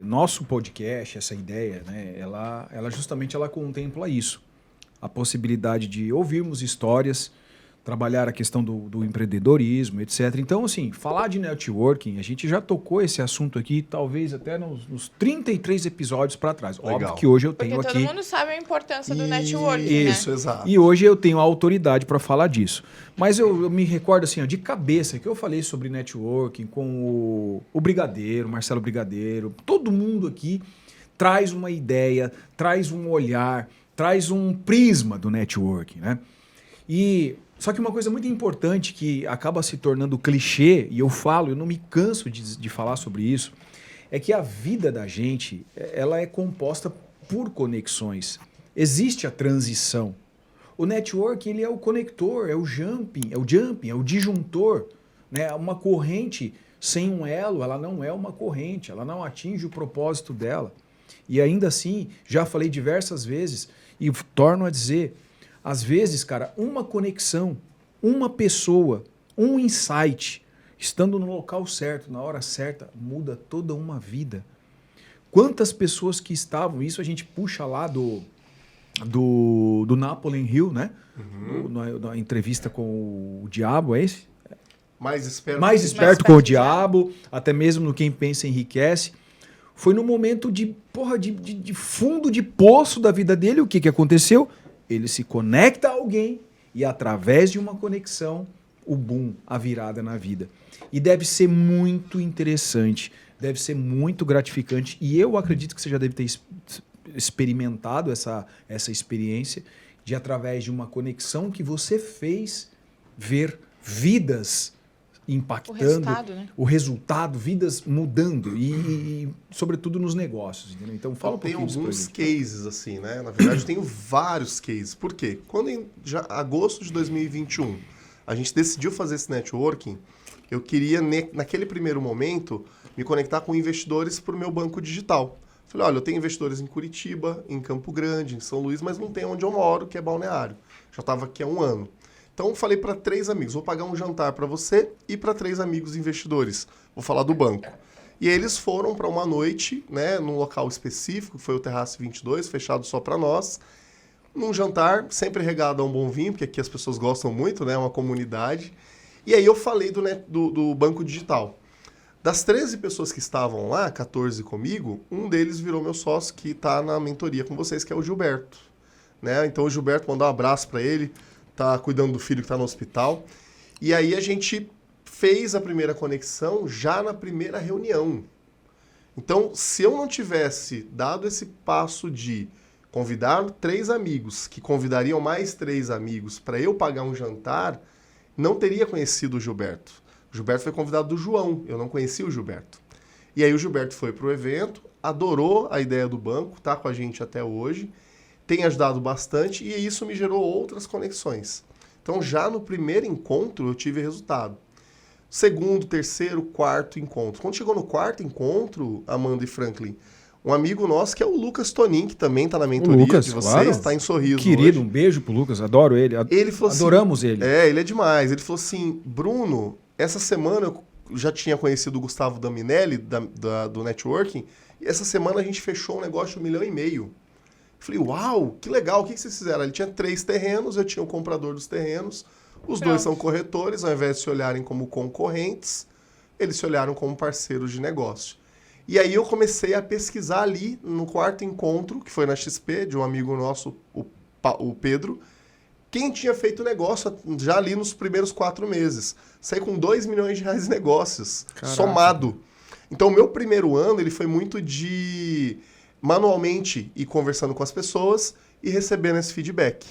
nosso podcast, essa ideia, né, ela justamente ela contempla isso. A possibilidade de ouvirmos histórias, trabalhar a questão do empreendedorismo, etc. Então, assim, falar de networking, a gente já tocou esse assunto aqui, talvez até nos 33 episódios para trás. Legal. Óbvio que hoje eu tenho Porque aqui... todo mundo sabe a importância do networking, né? Isso, exato. E hoje eu tenho a autoridade para falar disso. Mas eu me recordo assim, ó, de cabeça, que eu falei sobre networking com o Brigadeiro, Marcelo Brigadeiro. Todo mundo aqui traz uma ideia, traz um olhar, traz um prisma do networking, né? Só que uma coisa muito importante que acaba se tornando clichê, e eu não me canso de falar sobre isso, é que a vida da gente, ela é composta por conexões. Existe a transição. O networking, ele é o conector, é o jumping, é o disjuntor, né? Uma corrente sem um elo, ela não é uma corrente, ela não atinge o propósito dela. E ainda assim, já falei diversas vezes, e torno a dizer, às vezes, cara, uma conexão, uma pessoa, um insight, estando no local certo, na hora certa, muda toda uma vida. Quantas pessoas que estavam, isso a gente puxa lá do Napoleon Hill, né? Na entrevista com o diabo, é esse? Mais esperto com o diabo, até mesmo no Quem Pensa Enriquece. Foi no momento de fundo de poço da vida dele, o que aconteceu? Ele se conecta a alguém e através de uma conexão, o boom, a virada na vida. E deve ser muito interessante, deve ser muito gratificante. E eu acredito que você já deve ter experimentado essa experiência de, através de uma conexão que você fez, ver vidas impactando, o resultado, vidas mudando e sobretudo nos negócios, entendeu? Então fala um pouquinho disso pra gente. Tem alguns cases assim, né? Na verdade, eu tenho vários cases. Por quê? Quando em agosto de 2021 a gente decidiu fazer esse networking, eu queria, naquele primeiro momento, me conectar com investidores para o meu banco digital. Falei, olha, eu tenho investidores em Curitiba, em Campo Grande, em São Luís, mas não tem onde eu moro, que é Balneário. Já estava aqui há 1 ano. Então, eu falei para 3 amigos, vou pagar um jantar para você e para 3 amigos investidores. Vou falar do banco. E eles foram para uma noite, né, num local específico, que foi o Terraço 22, fechado só para nós. Num jantar, sempre regado a um bom vinho, porque aqui as pessoas gostam muito, né, é uma comunidade. E aí eu falei do banco digital. Das 13 pessoas que estavam lá, 14 comigo, um deles virou meu sócio, que está na mentoria com vocês, que é o Gilberto. Né? Então, o Gilberto, mandar um abraço para ele, tá cuidando do filho que está no hospital. E aí a gente fez a primeira conexão já na primeira reunião. Então, se eu não tivesse dado esse passo de convidar 3 amigos, que convidariam mais 3 amigos para eu pagar um jantar, não teria conhecido o Gilberto. O Gilberto foi convidado do João, eu não conhecia o Gilberto. E aí o Gilberto foi para o evento, adorou a ideia do banco, está com a gente até hoje, tem ajudado bastante e isso me gerou outras conexões. Então já no primeiro encontro eu tive resultado. Segundo, terceiro, quarto encontro. Quando chegou no quarto encontro, Amanda e Franklin, um amigo nosso que é o Lucas Tonin, que também está na mentoria Lucas, de vocês, claro. Está em Sorriso Querido, hoje. um beijo pro Lucas, adoro ele. Ele falou Adoramos assim, ele. Ele é demais. Ele falou assim, Bruno, essa semana eu já tinha conhecido o Gustavo Daminelli, do networking, e essa semana a gente fechou um negócio de 1,5 milhão. Falei, uau, que legal, o que vocês fizeram? Ele tinha 3 terrenos, eu tinha o comprador dos terrenos, os dois são corretores, ao invés de se olharem como concorrentes, eles se olharam como parceiros de negócio. E aí eu comecei a pesquisar ali no quarto encontro, que foi na XP, de um amigo nosso, o Pedro, quem tinha feito negócio já ali nos primeiros 4 meses. Saí com 2 milhões de reais de negócios, somado. Então, o meu primeiro ano ele foi muito de manualmente ir conversando com as pessoas e recebendo esse feedback.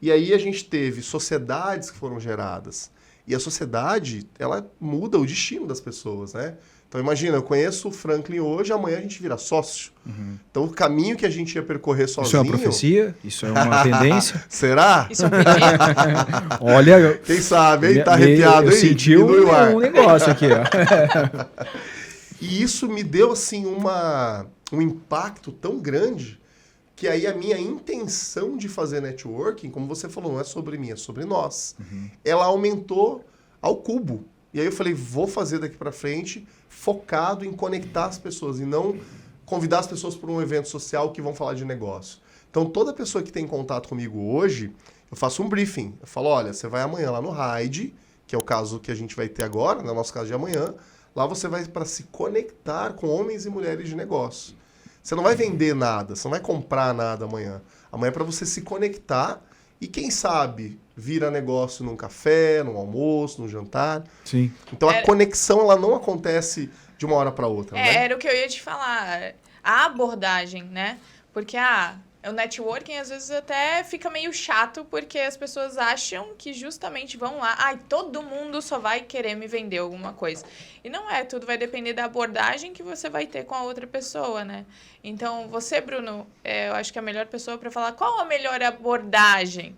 E aí a gente teve sociedades que foram geradas. E a sociedade, ela muda o destino das pessoas, né? Então, imagina, eu conheço o Franklin hoje, amanhã a gente vira sócio. Então, o caminho que a gente ia percorrer sozinho... Isso é uma profecia? Isso é uma tendência? Será? Isso é um pedido? Olha... Quem sabe, hein? Tá arrepiado aí? Eu senti um negócio aqui, ó. E isso me deu, assim, um impacto tão grande que aí a minha intenção de fazer networking, como você falou, não é sobre mim, é sobre nós. Ela aumentou ao cubo. E aí eu falei, vou fazer daqui para frente focado em conectar as pessoas e não convidar as pessoas para um evento social que vão falar de negócio. Então, toda pessoa que tem contato comigo hoje, eu faço um briefing. Eu falo, olha, você vai amanhã lá no Ride, que é o caso que a gente vai ter agora, no nosso caso de amanhã. Lá você vai para se conectar com homens e mulheres de negócio. Você não vai vender nada, você não vai comprar nada amanhã. Amanhã é para você se conectar e, quem sabe, vira negócio num café, num almoço, num jantar. Sim. Então, a conexão ela não acontece de uma hora para outra. Né? Era o que eu ia te falar. A abordagem, né? Porque o networking às vezes até fica meio chato, porque as pessoas acham que justamente vão lá, todo mundo só vai querer me vender alguma coisa. E não é, tudo vai depender da abordagem que você vai ter com a outra pessoa, né? Então, você, Bruno, eu acho que é a melhor pessoa para falar qual a melhor abordagem.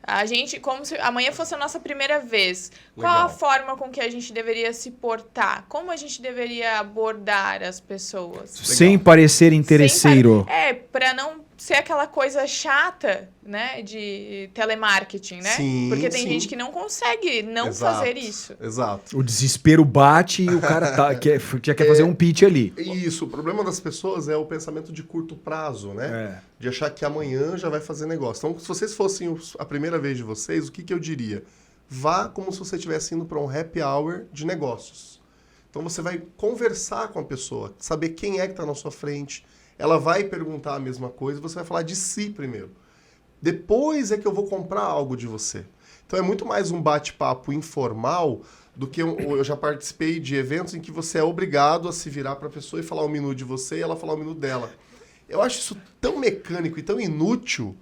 A gente, como se amanhã fosse a nossa primeira vez, Legal. qual a forma com que a gente deveria se portar? Como a gente deveria abordar as pessoas? Sem parecer interesseiro. Para não ser aquela coisa chata, né, de telemarketing, né? Sim, porque tem sim. gente que não consegue não fazer isso. Exato. O desespero bate e o cara quer fazer um pitch ali. Isso, o problema das pessoas é o pensamento de curto prazo, né? De achar que amanhã já vai fazer negócio. Então, se vocês fossem a primeira vez de vocês, o que eu diria? Vá como se você estivesse indo para um happy hour de negócios. Então, você vai conversar com a pessoa, saber quem é que está na sua frente. Ela vai perguntar a mesma coisa, você vai falar de si primeiro. Depois é que eu vou comprar algo de você. Então, é muito mais um bate-papo informal do que eu já participei de eventos em que você é obrigado a se virar para a pessoa e falar um minuto de você e ela falar um minuto dela. Eu acho isso tão mecânico e tão inútil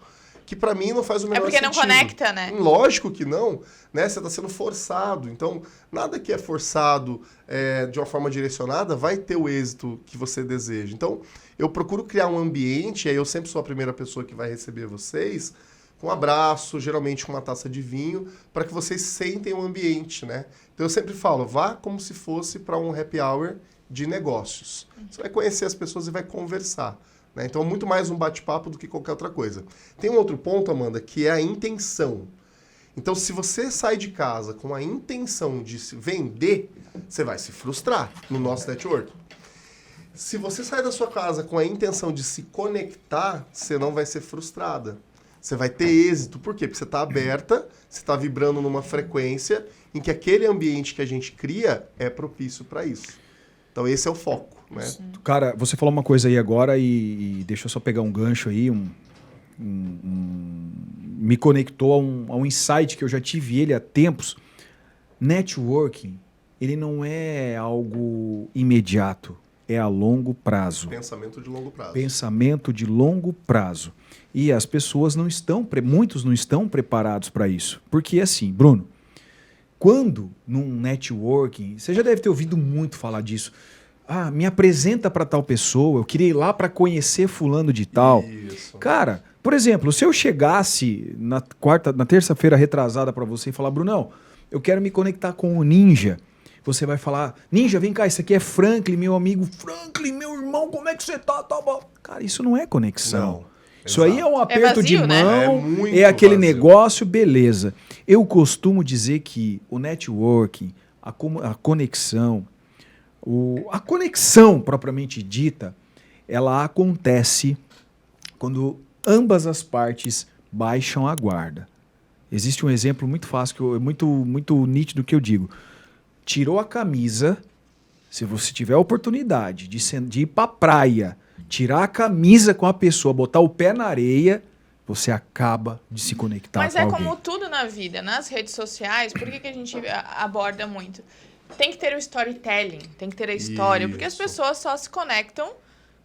que para mim não faz o menor sentido. É porque não conecta, né? Lógico que não, né? Você está sendo forçado. Então, nada que é forçado de uma forma direcionada vai ter o êxito que você deseja. Então, eu procuro criar um ambiente, aí eu sempre sou a primeira pessoa que vai receber vocês, com um abraço, geralmente com uma taça de vinho, para que vocês sentem o ambiente, né? Então, eu sempre falo, vá como se fosse para um happy hour de negócios. Você vai conhecer as pessoas e vai conversar. Então, é muito mais um bate-papo do que qualquer outra coisa. Tem um outro ponto, Amanda, que é a intenção. Então, se você sai de casa com a intenção de se vender, você vai se frustrar no nosso network. Se você sai da sua casa com a intenção de se conectar, você não vai ser frustrada. Você vai ter êxito. Por quê? Porque você está aberta, você está vibrando numa frequência em que aquele ambiente que a gente cria é propício para isso. Então, esse é o foco. Né? Cara, você falou uma coisa aí agora e deixa eu só pegar um gancho aí, me conectou a um insight que eu já tive ele há tempos. Networking, ele não é algo imediato, é a longo prazo. Pensamento de longo prazo. Pensamento de longo prazo. E as pessoas muitos não estão preparados para isso. Porque assim, Bruno, quando num networking, você já deve ter ouvido muito falar disso. Me apresenta para tal pessoa, eu queria ir lá para conhecer fulano de tal. Isso. Cara, por exemplo, se eu chegasse na terça-feira retrasada para você e falar, Brunão, eu quero me conectar com o Ninja. Você vai falar, Ninja, vem cá, isso aqui é Franklin, meu amigo. Franklin, meu irmão, como é que você tá? Tá bom. Cara, isso não é conexão. Não. Isso aí é um aperto de vazio, né? mão, É aquele vazio. negócio, beleza. Eu costumo dizer que o networking, a conexão, a conexão propriamente dita, ela acontece quando ambas as partes baixam a guarda. Existe um exemplo muito fácil, muito nítido que eu digo. Tirou a camisa, se você tiver a oportunidade de ir para a praia, tirar a camisa com a pessoa, botar o pé na areia, você acaba de se conectar Mas com alguém. como tudo na vida, nas redes sociais, por que a gente aborda muito? Tem que ter o storytelling, tem que ter a história, porque as Isso. pessoas só se conectam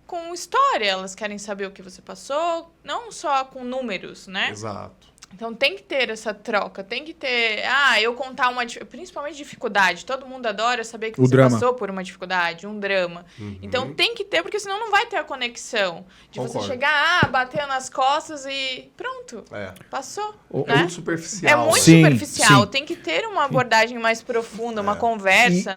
com história, elas querem saber o que você passou, não só com números, né? Exato. Então tem que ter essa troca, tem que ter, eu contar principalmente dificuldade, todo mundo adora saber que O você drama. passou por uma dificuldade, um drama. Então tem que ter, porque senão não vai ter a conexão de Concordo. você chegar, bater nas costas e pronto, passou, É né? muito superficial. É muito Sim, superficial, sim. tem que ter uma abordagem mais profunda, uma conversa.